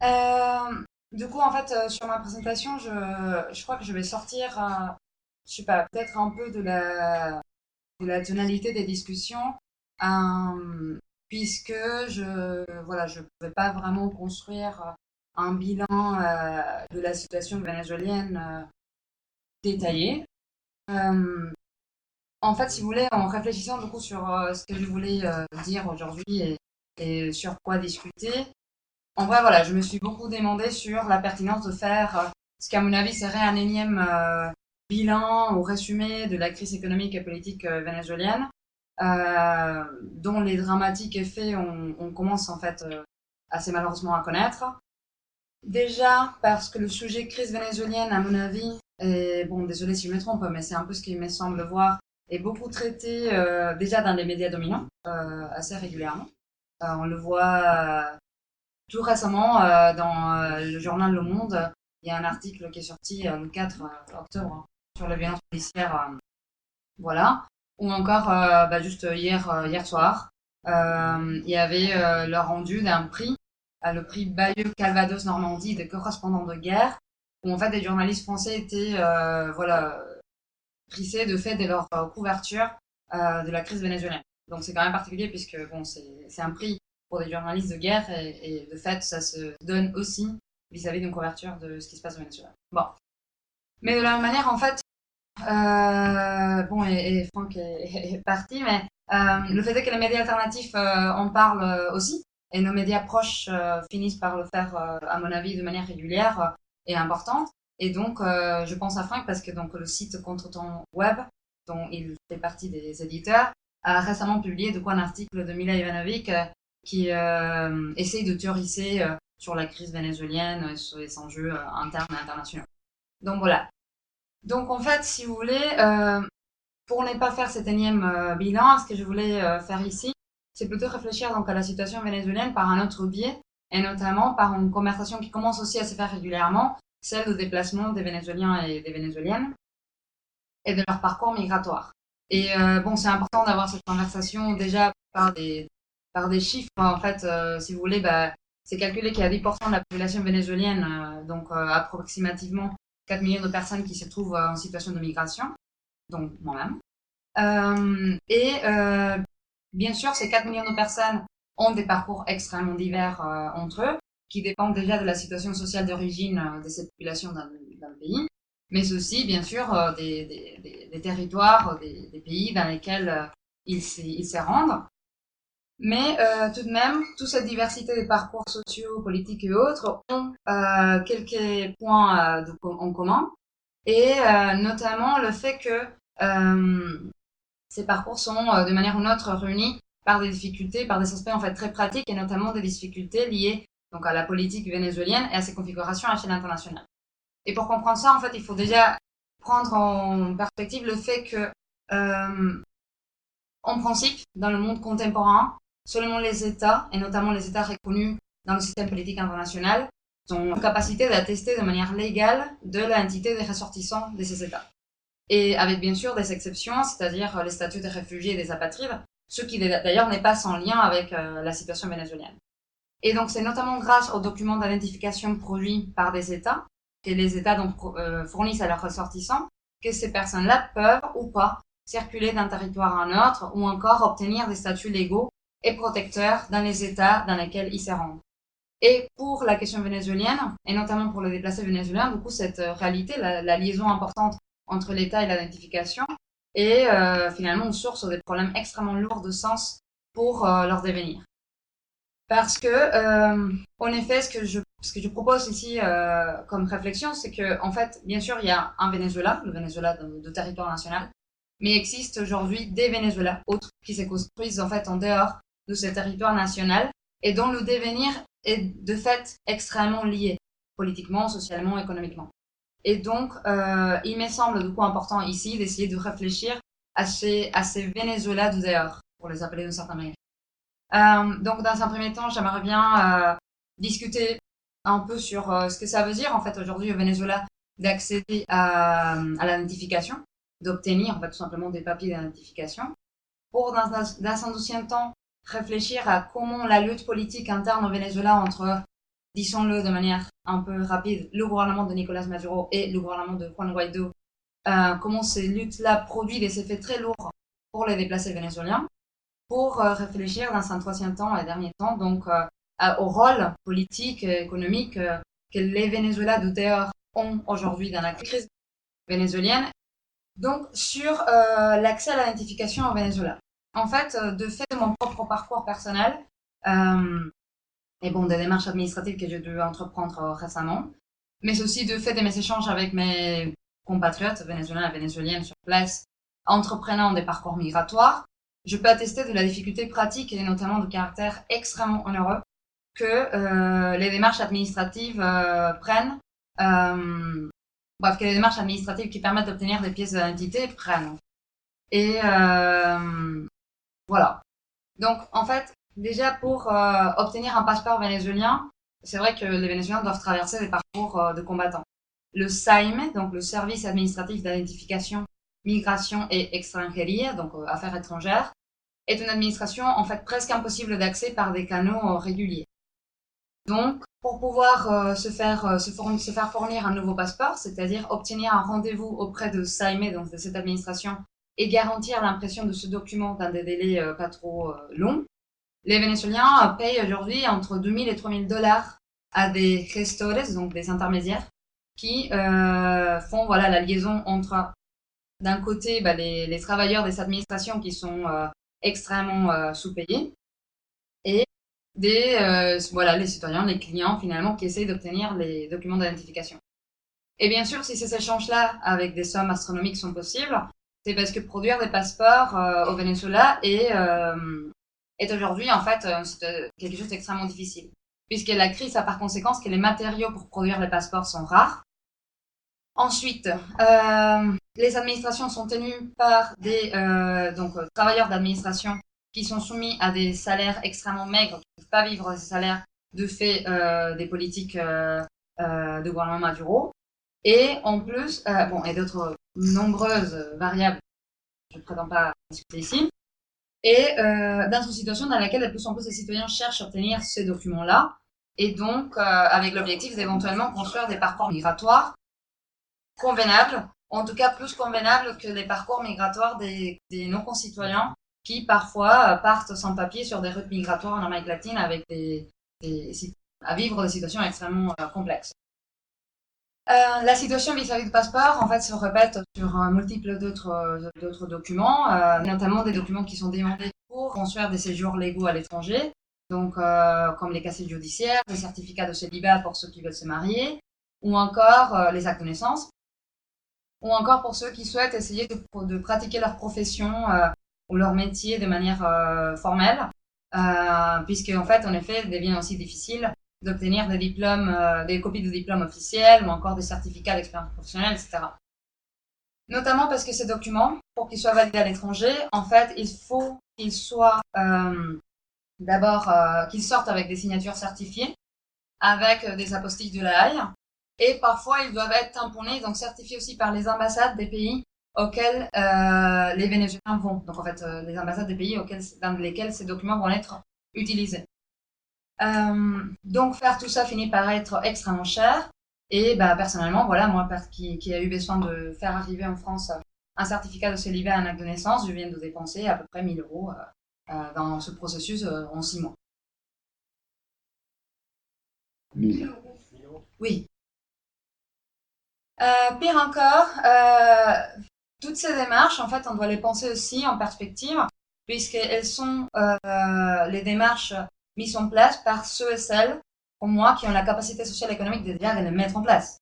Du coup, en fait, sur ma présentation, je crois que je vais sortir, je sais pas, peut-être un peu de la tonalité des discussions, puisque voilà, je pouvais pas vraiment construire un bilan de la situation vénézuélienne détaillé. Euh, En fait, si vous voulez, en réfléchissant du coup sur ce que je voulais dire aujourd'hui et sur quoi discuter, en vrai, voilà, je me suis beaucoup demandé sur la pertinence de faire ce qu'à mon avis serait un énième bilan ou résumé de la crise économique et politique vénézuélienne, dont les dramatiques effets on commence en fait assez malheureusement à connaître. Déjà parce que le sujet crise vénézuélienne, à mon avis, et bon, désolé si je me trompe, mais c'est un peu ce qu'il me semble voir, est beaucoup traité déjà dans les médias dominants assez régulièrement. On le voit tout récemment dans le journal Le Monde. Il y a un article qui est sorti le 4 octobre sur la violence policière, voilà. Ou encore, juste hier soir, il y avait le rendu d'un prix, le prix Bayeux Calvados Normandie des correspondants de guerre, où en fait des journalistes français étaient voilà, prissés de fait de leur couverture de la crise vénézuélienne. Donc c'est quand même particulier puisque bon, c'est un prix pour des journalistes de guerre et de fait ça se donne aussi vis-à-vis d'une couverture de ce qui se passe au Venezuela. Bon. Mais de la même manière, en fait, bon, et Franck est parti, mais le fait est que les médias alternatifs en parlent aussi, et nos médias proches finissent par le faire, à mon avis, de manière régulière et importante. Et donc, je pense à Franck parce que donc, le site Contretemps Web, dont il fait partie des éditeurs, a récemment publié de quoi un article de Mila Ivanovic qui essaye de théoriser sur la crise vénézuélienne, sur les enjeux internes et internationaux. Donc voilà. Donc en fait, si vous voulez, pour ne pas faire cet énième bilan, ce que je voulais faire ici, c'est plutôt réfléchir donc à la situation vénézuélienne par un autre biais, et notamment par une conversation qui commence aussi à se faire régulièrement, celle de déplacement des Vénézuéliens et des Vénézuéliennes et de leur parcours migratoire. Et bon, c'est important d'avoir cette conversation déjà par des chiffres. En fait, si vous voulez, c'est calculé qu'il y a 10% de la population vénézuélienne, donc approximativement 4 millions de personnes qui se trouvent en situation de migration, donc moi-même. Bien sûr, ces 4 millions de personnes ont des parcours extrêmement divers entre eux, qui dépendent déjà de la situation sociale d'origine de cette population d'un pays, mais aussi, bien sûr, des territoires, des pays dans lesquels ils se rendent. Mais tout de même, toute cette diversité des parcours sociaux, politiques et autres ont quelques points en commun, et notamment le fait que ces parcours sont de manière ou d'une autre réunis par des difficultés, par des aspects en fait très pratiques et notamment des difficultés liées donc à la politique vénézuélienne et à ses configurations à l'échelle internationale. Et pour comprendre ça, en fait, il faut déjà prendre en perspective le fait que, en principe, dans le monde contemporain, seulement les États, et notamment les États reconnus dans le système politique international, sont en capacité d'attester de manière légale de l'identité des ressortissants de ces États. Et avec bien sûr des exceptions, c'est-à-dire les statuts des réfugiés et des apatrides, ce qui d'ailleurs n'est pas sans lien avec la situation vénézuélienne. Et donc c'est notamment grâce aux documents d'identification produits par des États, que les États donc fournissent à leurs ressortissants, que ces personnes-là peuvent ou pas circuler d'un territoire à un autre ou encore obtenir des statuts légaux et protecteurs dans les États dans lesquels ils se rendent. Et pour la question vénézuélienne, et notamment pour les déplacés vénézuéliens, du coup, cette réalité, la liaison importante entre l'État et l'identification, est finalement une source des problèmes extrêmement lourds de sens pour leur devenir. Parce que, en effet, ce que je propose ici comme réflexion, c'est que, en fait, bien sûr, il y a un Venezuela, le Venezuela de territoire national, mais il existe aujourd'hui des Venezuela autres qui se construisent en fait en dehors de ce territoire national et dont le devenir est de fait extrêmement lié politiquement, socialement, économiquement. Et donc, il me semble du coup important ici d'essayer de réfléchir à ces Venezuela de dehors, pour les appeler d'une certaine manière. Donc, dans un premier temps, j'aimerais bien discuter un peu sur ce que ça veut dire, en fait, aujourd'hui au Venezuela, d'accéder à l'identification, d'obtenir, en fait, tout simplement des papiers d'identification, pour, dans un deuxième temps, réfléchir à comment la lutte politique interne au Venezuela entre disons-le de manière un peu rapide, le gouvernement de Nicolas Maduro et le gouvernement de Juan Guaido, comment ces luttes-là produisent des effets très lourds pour les déplacés vénézuéliens, pour réfléchir dans un troisième temps et dernier temps donc au rôle politique et économique que les Vénézuéliens de dehors ont aujourd'hui dans la crise vénézuélienne. Donc sur l'accès à l'identification au Venezuela. En fait, de fait de mon propre parcours personnel, et bon, des démarches administratives que j'ai dû entreprendre récemment, mais aussi de fait de mes échanges avec mes compatriotes vénézuéliens et vénézuéliennes sur place, entreprenant des parcours migratoires, je peux attester de la difficulté pratique et notamment du caractère extrêmement onéreux que les démarches administratives prennent, bref, que les démarches administratives qui permettent d'obtenir des pièces d'identité prennent. Et voilà. Donc, en fait, déjà pour obtenir un passeport vénézuélien, c'est vrai que les Vénézuéliens doivent traverser des parcours de combattants. Le SAIME, donc le Service administratif d'identification, migration et extranjería, donc affaires étrangères, est une administration en fait presque impossible d'accès par des canaux réguliers. Donc, pour pouvoir se faire fournir un nouveau passeport, c'est-à-dire obtenir un rendez-vous auprès de SAIME, donc de cette administration, et garantir l'impression de ce document dans des délais pas trop longs, les Vénézuéliens payent aujourd'hui entre 2000 et 3000 dollars à des gestores, donc des intermédiaires, qui font voilà, la liaison entre, d'un côté, les travailleurs des administrations qui sont extrêmement sous-payés, et les citoyens, les clients finalement, qui essayent d'obtenir les documents d'identification. Et bien sûr, si ces échanges-là, avec des sommes astronomiques, sont possibles, c'est parce que produire des passeports au Venezuela est aujourd'hui en fait quelque chose d'extrêmement difficile, puisque la crise a par conséquence que les matériaux pour produire les passeports sont rares. Ensuite, les administrations sont tenues par des travailleurs d'administration qui sont soumis à des salaires extrêmement maigres, qui ne peuvent pas vivre de ces salaires de fait des politiques de gouvernement Maduro. Et en plus, et d'autres nombreuses variables, je ne prétends pas discuter ici, et dans une situation dans laquelle de plus en plus les citoyens cherchent à obtenir ces documents-là, et donc avec l'objectif d'éventuellement construire des parcours migratoires convenables, en tout cas plus convenables que les parcours migratoires des non-concitoyens qui parfois partent sans papier sur des routes migratoires en Amérique latine avec à vivre des situations extrêmement complexes. La situation vis-à-vis du passeport, en fait, se répète sur multiples d'autres documents, notamment des documents qui sont demandés pour construire des séjours légaux à l'étranger, donc comme les casiers judiciaires, les certificats de célibat pour ceux qui veulent se marier, ou encore les actes de naissance, ou encore pour ceux qui souhaitent essayer de pratiquer leur profession ou leur métier de manière formelle, puisque en fait, en effet, il devient aussi difficile d'obtenir des diplômes, des copies de diplômes officiels ou encore des certificats d'expérience professionnelle, etc. Notamment parce que ces documents, pour qu'ils soient validés à l'étranger, en fait, il faut qu'ils soient d'abord qu'ils sortent avec des signatures certifiées, avec des apostiches de la Haye, et parfois ils doivent être tamponnés, donc certifiés aussi par les ambassades des pays auxquels les Vénézuéliens vont. Donc en fait, les ambassades des pays dans lesquels ces documents vont être utilisés. Donc faire tout ça finit par être extrêmement cher. Et personnellement, voilà, moi qui a eu besoin de faire arriver en France un certificat de célibat et un acte de naissance, je viens de dépenser à peu près 1000 euros dans ce processus en 6 mois. 1000. Oui. Pire encore, toutes ces démarches, en fait, on doit les penser aussi en perspective, puisqu'elles sont les démarches mises en place par ceux et celles, comme moi, qui ont la capacité sociale et économique de les mettre en place.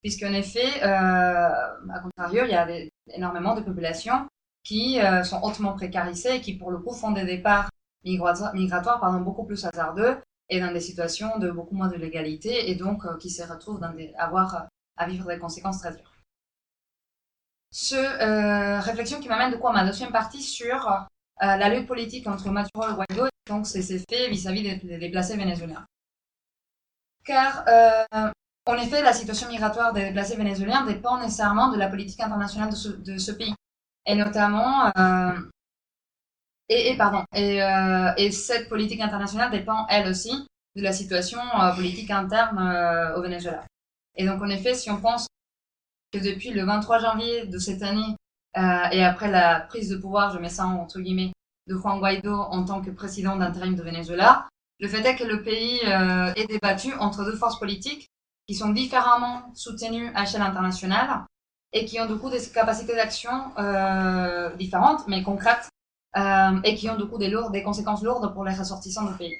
Puisqu'en effet, à contrario, il y a énormément de populations qui sont hautement précarisées et qui, pour le coup, font des départs migratoires beaucoup plus hasardeux et dans des situations de beaucoup moins de légalité, et donc qui se retrouvent à vivre des conséquences très dures. Réflexion qui m'amène à ma deuxième partie sur la lutte politique entre Maduro et Guaido, et donc ses effets vis-à-vis des déplacés vénézuéliens. Car, en effet, la situation migratoire des déplacés vénézuéliens dépend nécessairement de la politique internationale de ce pays. Et notamment, et cette politique internationale dépend, elle aussi, de la situation politique interne au Venezuela. Et donc, en effet, si on pense que depuis le 23 janvier de cette année, et après la prise de pouvoir, je mets ça entre guillemets, de Juan Guaido en tant que président d'intérim de Venezuela, le fait est que le pays est débattu entre deux forces politiques qui sont différemment soutenues à l'échelle internationale et qui ont du coup des capacités d'action différentes, mais concrètes, et qui ont du coup des conséquences lourdes pour les ressortissants du pays.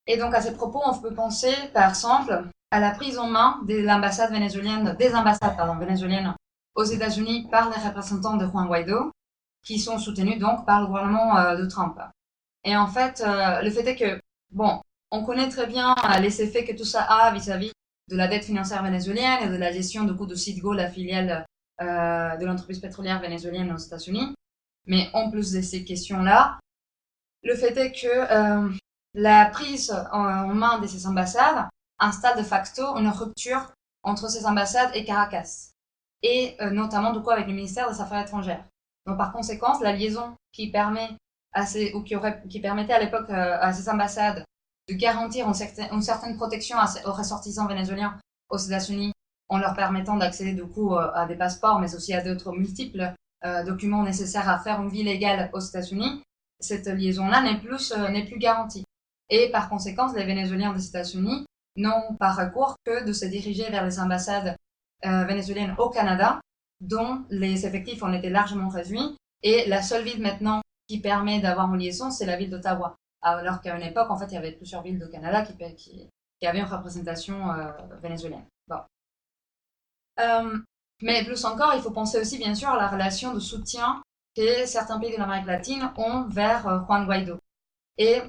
Et donc, à ces propos, on peut penser, par exemple, à la prise en main des ambassades vénézuéliennes aux États-Unis par les représentants de Juan Guaido, qui sont soutenus donc par le gouvernement de Trump. Et en fait, le fait est que, bon, on connaît très bien les effets que tout ça a vis-à-vis de la dette financière vénézuélienne et de la gestion du coup de Citgo, la filiale de l'entreprise pétrolière vénézuélienne aux États-Unis. Mais en plus de ces questions-là, le fait est que la prise en main de ces ambassades installe de facto une rupture entre ces ambassades et Caracas, et notamment du coup avec le ministère des Affaires étrangères. Donc par conséquent, la liaison qui permet qui permettait à l'époque à ces ambassades de garantir une certaine protection aux ressortissants vénézuéliens aux États-Unis en leur permettant d'accéder du coup à des passeports, mais aussi à d'autres multiples documents nécessaires à faire une vie légale aux États-Unis, cette liaison-là n'est plus garantie. Et par conséquent, les Vénézuéliens des États-Unis n'ont pas recours que de se diriger vers les ambassades vénézuéliennes au Canada, dont les effectifs ont été largement réduits. Et la seule ville maintenant qui permet d'avoir une liaison, c'est la ville d'Ottawa. Alors qu'à une époque, en fait, il y avait plusieurs villes du Canada qui avaient une représentation vénézuélienne. Bon. Mais plus encore, il faut penser aussi, bien sûr, à la relation de soutien que certains pays de l'Amérique latine ont vers Juan Guaido. Et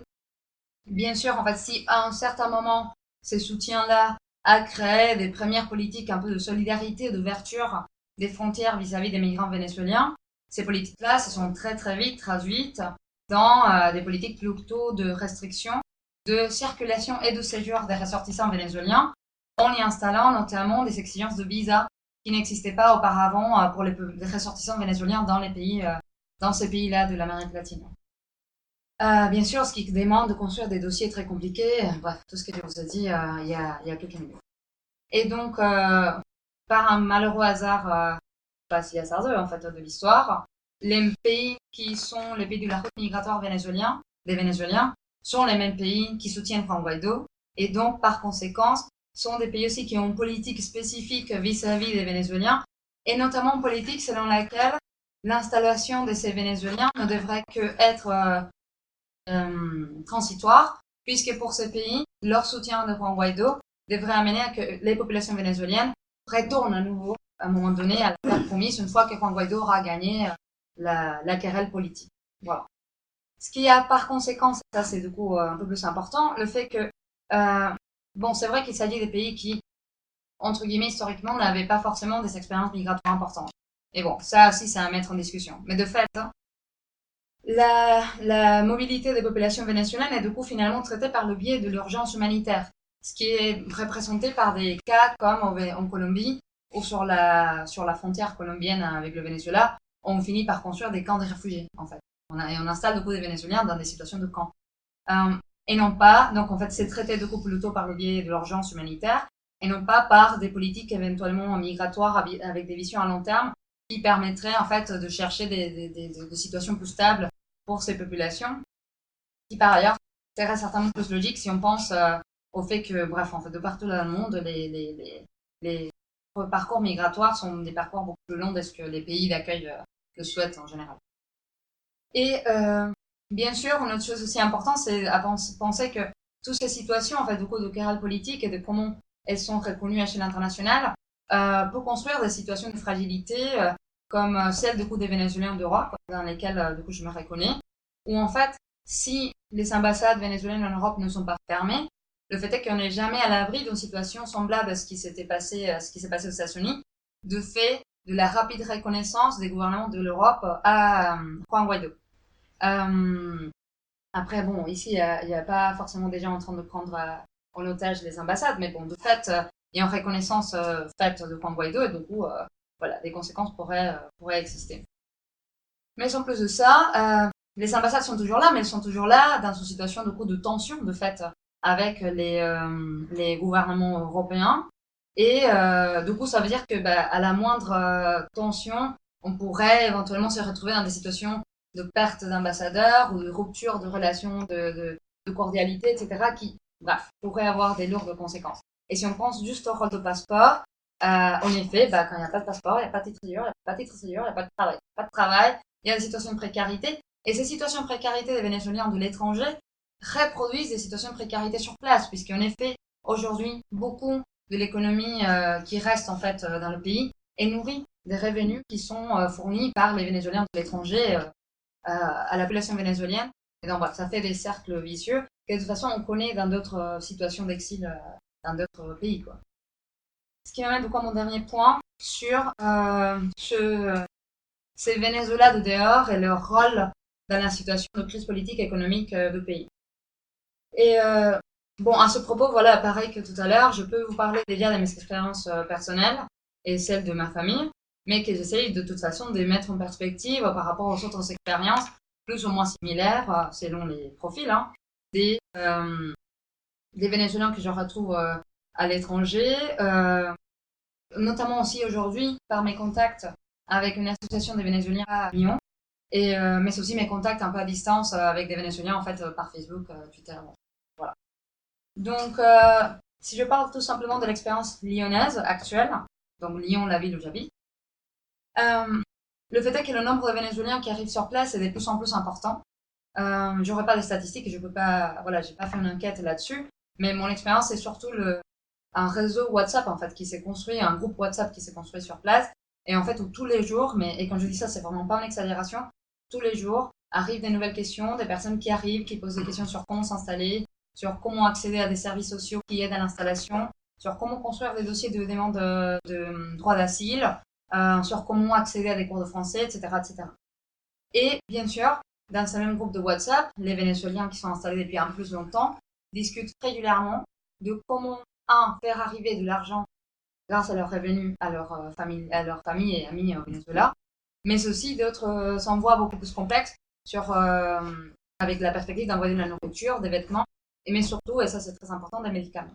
bien sûr, en fait, si à un certain moment, ces soutiens-là a créé des premières politiques un peu de solidarité, d'ouverture des frontières vis-à-vis des migrants vénézuéliens, ces politiques-là se sont très très vite traduites dans des politiques plutôt de restriction de circulation et de séjour des ressortissants vénézuéliens, en y installant notamment des exigences de visa qui n'existaient pas auparavant pour les ressortissants vénézuéliens dans ces pays-là de l'Amérique latine. Bien sûr, ce qui demande de construire des dossiers très compliqués, bref, tout ce que je vous ai dit il y a quelques minutes. Et donc, par un malheureux hasard, pas si hasardeux en fait, de l'histoire, les pays qui sont les pays de la route migratoire des Vénézuéliens, sont les mêmes pays qui soutiennent Juan Guaido, et donc, par conséquent, sont des pays aussi qui ont une politique spécifique vis-à-vis des Vénézuéliens, et notamment une politique selon laquelle l'installation de ces Vénézuéliens ne devrait que être transitoire, puisque pour ces pays, leur soutien de Juan Guaido devrait amener à que les populations vénézuéliennes retournent à nouveau, à un moment donné, à la terre promise, une fois que Juan Guaido aura gagné la querelle politique. Voilà. Ce qui a par conséquent, ça c'est du coup un peu plus important, le fait que, bon, c'est vrai qu'il s'agit des pays qui, entre guillemets, historiquement, n'avaient pas forcément des expériences migratoires importantes. Et bon, ça aussi, c'est à mettre en discussion. Mais de fait, la mobilité des populations vénézuéliennes est du coup finalement traitée par le biais de l'urgence humanitaire, ce qui est représenté par des cas comme en Colombie ou sur la frontière colombienne avec le Venezuela, on finit par construire des camps de réfugiés en fait. On installe du coup des Vénézuéliens dans des situations de camps. Et non pas, donc en fait c'est traité du coup plutôt par le biais de l'urgence humanitaire et non pas par des politiques éventuellement migratoires avec des visions à long terme qui permettraient en fait de chercher des situations plus stables pour ces populations, qui par ailleurs serait certainement plus logique si on pense au fait que, bref, en fait, de partout dans le monde, les parcours migratoires sont des parcours beaucoup plus longs de ce que les pays d'accueil le souhaitent en général. Et bien sûr, une autre chose aussi importante, c'est à penser que toutes ces situations, en fait, du coup, de querelles politiques et de comment elles sont reconnues à l'échelle internationale, peut construire des situations de fragilité comme celle du coup des Vénézuéliens d'Europe, dans lesquelles du coup je me reconnais, où en fait, si les ambassades vénézuéliennes en Europe ne sont pas fermées, le fait est qu'on n'est jamais à l'abri d'une situation semblable à ce qui s'est passé aux États-Unis, de fait de la rapide reconnaissance des gouvernements de l'Europe à Juan Guaido. Après, bon, ici, il n'y a pas forcément des gens en train de prendre en otage les ambassades, mais bon, de fait, il y a une reconnaissance faite de Juan Guaido, et du coup, voilà, des conséquences pourraient exister. Mais en plus de ça, les ambassades sont toujours là, mais elles sont toujours là dans une situation de coup de tension, de fait, avec les gouvernements européens. Et du coup, ça veut dire que à la moindre tension, on pourrait éventuellement se retrouver dans des situations de perte d'ambassadeurs ou de rupture de relations de cordialité, etc., qui, bref, pourraient avoir des lourdes conséquences. Et si on pense juste au rôle de passeport, en effet, quand il n'y a pas de passeport, il n'y a pas de titre de séjour, il n'y a pas de titre de séjour, il n'y a pas de travail. Pas de travail, il y a des situations de précarité. Et ces situations de précarité des Vénézuéliens de l'étranger reproduisent des situations de précarité sur place, puisqu'en effet, aujourd'hui, beaucoup de l'économie qui reste en fait dans le pays est nourrie des revenus qui sont fournis par les Vénézuéliens de l'étranger à la population vénézuélienne. Et donc, bref, ça fait des cercles vicieux que de toute façon on connaît dans d'autres situations d'exil dans d'autres pays, quoi. Ce qui m'amène donc à mon dernier point sur ces Vénézuéliens de dehors et leur rôle dans la situation de crise politique et économique du pays. Et bon, à ce propos, voilà, pareil que tout à l'heure, je peux vous parler déjà de mes expériences personnelles et celles de ma famille, mais que j'essaye de toute façon de mettre en perspective par rapport aux autres expériences plus ou moins similaires, selon les profils, hein, des Vénézuéliens que je retrouve à l'étranger, notamment aussi aujourd'hui par mes contacts avec une association des Vénézuéliens à Lyon, et, mais c'est aussi mes contacts un peu à distance avec des Vénézuéliens en fait par Facebook, Twitter, voilà. Donc, si je parle tout simplement de l'expérience lyonnaise actuelle, donc Lyon, la ville où j'habite, le fait est que le nombre de Vénézuéliens qui arrivent sur place est de plus en plus important. J'aurais pas de statistiques et je peux pas, voilà, j'ai pas fait une enquête là-dessus, mais mon expérience c'est surtout un réseau WhatsApp en fait qui s'est construit, un groupe WhatsApp qui s'est construit sur place, et en fait où tous les jours, et quand je dis ça c'est vraiment pas une exagération, tous les jours arrivent des nouvelles questions, des personnes qui arrivent, qui posent des questions sur comment s'installer, sur comment accéder à des services sociaux qui aident à l'installation, sur comment construire des dossiers de demande de droit d'asile, sur comment accéder à des cours de français, etc., etc. Et bien sûr, dans ce même groupe de WhatsApp, les Vénézuéliens qui sont installés depuis un peu plus longtemps discutent régulièrement de comment, faire arriver de l'argent grâce à leurs revenus à leur famille et amis au Venezuela, mais aussi d'autres s'envoient beaucoup plus complexes avec la perspective d'envoyer de la nourriture, des vêtements, mais surtout, et ça c'est très important, des médicaments.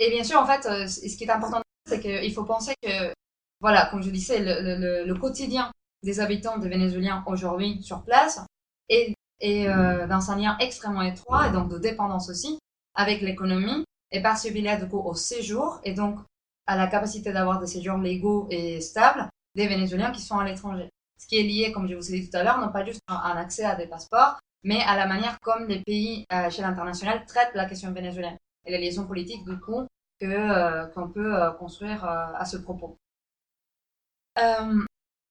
Et bien sûr, en fait, ce qui est important, c'est qu'il faut penser que, voilà, comme je disais, le quotidien des habitants des Vénézuéliens aujourd'hui sur place est dans un lien extrêmement étroit et donc de dépendance aussi avec l'économie et par ce biais du coup au séjour et donc à la capacité d'avoir des séjours légaux et stables des Vénézuéliens qui sont à l'étranger. Ce qui est lié, comme je vous ai dit tout à l'heure, non pas juste à un accès à des passeports, mais à la manière comme les pays à l'échelle internationale traitent la question vénézuélienne et les liaisons politiques du coup qu'on peut construire à ce propos.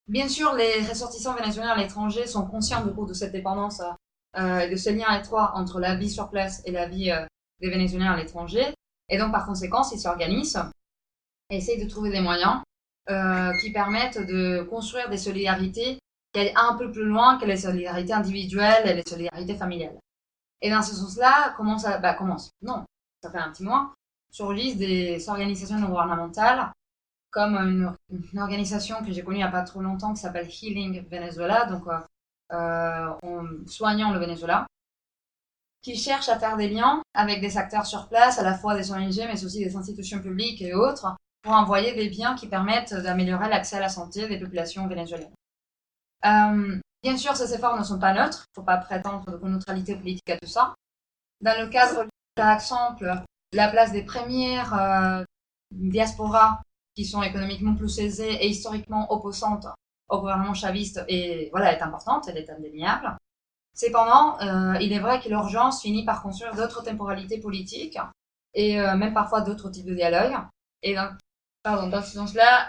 Bien sûr, les ressortissants vénézuéliens à l'étranger sont conscients du coup de cette dépendance et de ce lien étroit entre la vie sur place et la vie des Vénézuéliens à l'étranger. Et donc, par conséquent, ils s'organisent et essayent de trouver des moyens qui permettent de construire des solidarités qui aillent un peu plus loin que les solidarités individuelles et les solidarités familiales. Et dans ce sens-là, commence Non, ça fait un petit mois, surgissent des organisations non gouvernementales comme une organisation que j'ai connue il n'y a pas trop longtemps qui s'appelle Healing Venezuela, donc soignant le Venezuela, qui cherche à faire des liens avec des acteurs sur place, à la fois des ONG, mais aussi des institutions publiques et autres, pour envoyer des biens qui permettent d'améliorer l'accès à la santé des populations vénézuéliennes. Bien sûr, ces efforts ne sont pas neutres, il ne faut pas prétendre de neutralité politique à tout ça. Dans le cadre, par exemple, la place des premières diasporas qui sont économiquement plus aisées et historiquement opposantes au gouvernement chaviste est importante, elle est indéniable. Cependant, il est vrai que l'urgence finit par construire d'autres temporalités politiques et même parfois d'autres types de dialogues. Et dans ce sens-là,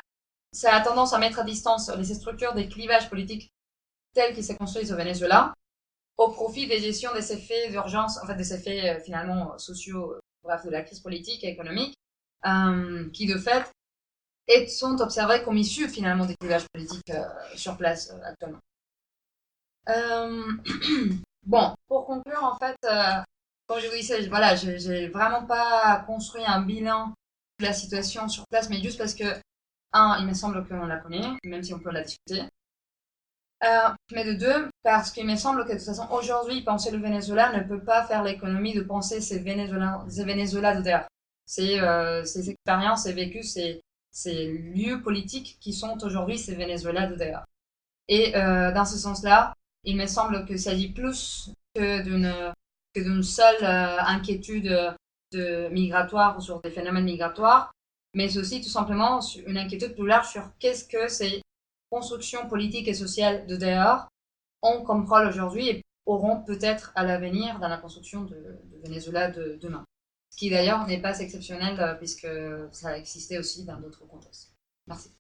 ça a tendance à mettre à distance les structures des clivages politiques tels qu'ils se construisent au Venezuela au profit des gestions des effets d'urgence, en fait des effets finalement sociaux, bref, de la crise politique et économique, qui de fait sont observés comme issus finalement des clivages politiques sur place actuellement. Bon, pour conclure, en fait, comme je vous disais, voilà, j'ai vraiment pas construit un bilan de la situation sur place, mais juste parce que, il me semble qu'on la connaît, même si on peut la discuter. Mais de deux, parce qu'il me semble que de toute façon, aujourd'hui, penser le Venezuela ne peut pas faire l'économie de penser ces Venezuela de dehors. Ces expériences, ces vécus, ces lieux politiques qui sont aujourd'hui ces Venezuela de dehors. Et dans ce sens-là, il me semble que ça dit plus que d'une seule inquiétude migratoire ou sur des phénomènes migratoires, mais aussi tout simplement une inquiétude plus large sur qu'est-ce que ces constructions politiques et sociales de dehors ont comme rôle aujourd'hui et auront peut-être à l'avenir dans la construction de Venezuela de demain. Ce qui d'ailleurs n'est pas exceptionnel puisque ça a existé aussi dans d'autres contextes. Merci.